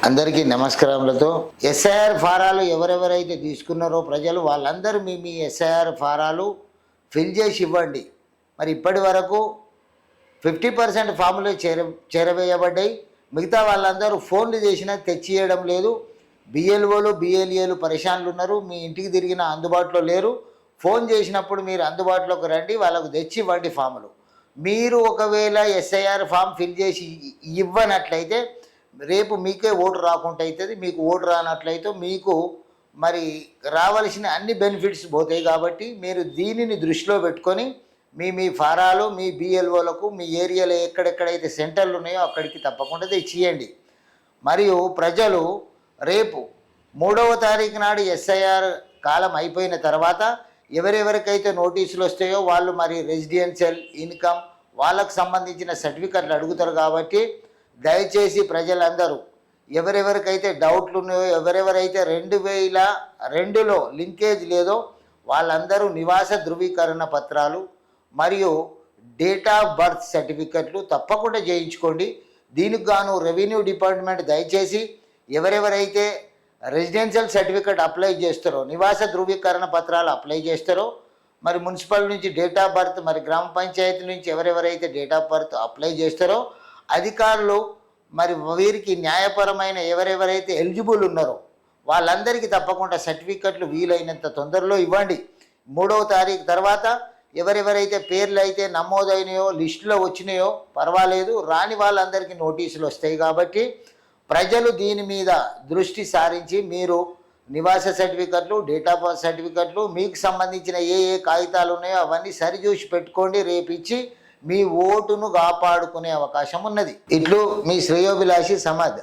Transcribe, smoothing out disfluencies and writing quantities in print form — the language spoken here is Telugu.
అందరికీ నమస్కారములతో ఎస్ఐఆర్ ఫారాలు ఎవరెవరైతే తీసుకున్నారో ప్రజలు వాళ్ళందరూ మీ ఎస్ఐఆర్ ఫారాలు ఫిల్ చేసి ఇవ్వండి. మరి ఇప్పటి వరకు 50% ఫామ్లు చేరవేయబడ్డాయి. మిగతా వాళ్ళందరూ ఫోన్లు చేసినా తెచ్చియడం లేదు. బిఎల్ఓలు బిఎల్ఏలు పరేషాన్లు ఉన్నారు. మీ ఇంటికి తిరిగిన అందుబాటులో లేరు. ఫోన్ చేసినప్పుడు మీరు అందుబాటులోకి రండి, వాళ్ళకు తెచ్చి ఇవ్వండి ఫాములు. మీరు ఒకవేళ ఎస్ఐఆర్ ఫామ్ ఫిల్ చేసి ఇవ్వనట్లయితే రేపు మీకే ఓటు రాకుండా అవుతుంది. మీకు ఓటు రానట్లయితే మీకు మరి రావాల్సిన అన్ని బెనిఫిట్స్ పోతాయి. కాబట్టి మీరు దీనిని దృష్టిలో పెట్టుకొని మీ ఫారాలు మీ బిఎల్ఓలకు మీ ఏరియాలో ఎక్కడెక్కడైతే సెంటర్లు ఉన్నాయో అక్కడికి తప్పకుండా తెచ్చియండి. మరియు ప్రజలు రేపు 3వ తారీఖు నాడు ఎస్ఐఆర్ కాలం అయిపోయిన తర్వాత ఎవరెవరికైతే నోటీసులు వస్తాయో వాళ్ళు మరి రెసిడెన్షియల్ ఇన్కమ్ వాళ్ళకు సంబంధించిన సర్టిఫికెట్లు అడుగుతారు. కాబట్టి దయచేసి ప్రజలందరూ ఎవరెవరికైతే డౌట్లు ఉన్నాయో, ఎవరెవరైతే 2002లో లింకేజ్ లేదో వాళ్ళందరూ నివాస ధృవీకరణ పత్రాలు మరియు డేట్ ఆఫ్ బర్త్ సర్టిఫికెట్లు తప్పకుండా చేయించుకోండి. దీనికి గాను రెవెన్యూ డిపార్ట్మెంట్ దయచేసి ఎవరెవరైతే రెసిడెన్షియల్ సర్టిఫికెట్ అప్లై చేస్తారో, నివాస ధృవీకరణ పత్రాలు అప్లై చేస్తారో, మరి మున్సిపల్ నుంచి డేట్ ఆఫ్ బర్త్, మరి గ్రామ పంచాయతీ నుంచి ఎవరెవరైతే డేట్ ఆఫ్ బర్త్ అప్లై చేస్తారో అధికారులు మరి వీరికి న్యాయపరమైన ఎవరెవరైతే ఎలిజిబుల్ ఉన్నారో వాళ్ళందరికీ తప్పకుండా సర్టిఫికెట్లు వీలైనంత తొందరలో ఇవ్వండి. 3వ తారీఖు తర్వాత ఎవరెవరైతే పేర్లు అయితే నమోదైనాయో లిస్టులో వచ్చినాయో పర్వాలేదు, రాని వాళ్ళందరికీ నోటీసులు వస్తాయి. కాబట్టి ప్రజలు దీని మీద దృష్టి సారించి మీరు నివాస సర్టిఫికెట్లు, డేట్ ఆఫ్ బర్త్ సర్టిఫికెట్లు, మీకు సంబంధించిన ఏ కాగితాలు ఉన్నాయో అవన్నీ సరిచూసి పెట్టుకోండి. రేపు ఇచ్చి మీ ఓటును కాపాడుకునే అవకాశం ఉన్నది. ఇట్లు మీ శ్రేయోభిలాషి సమద్.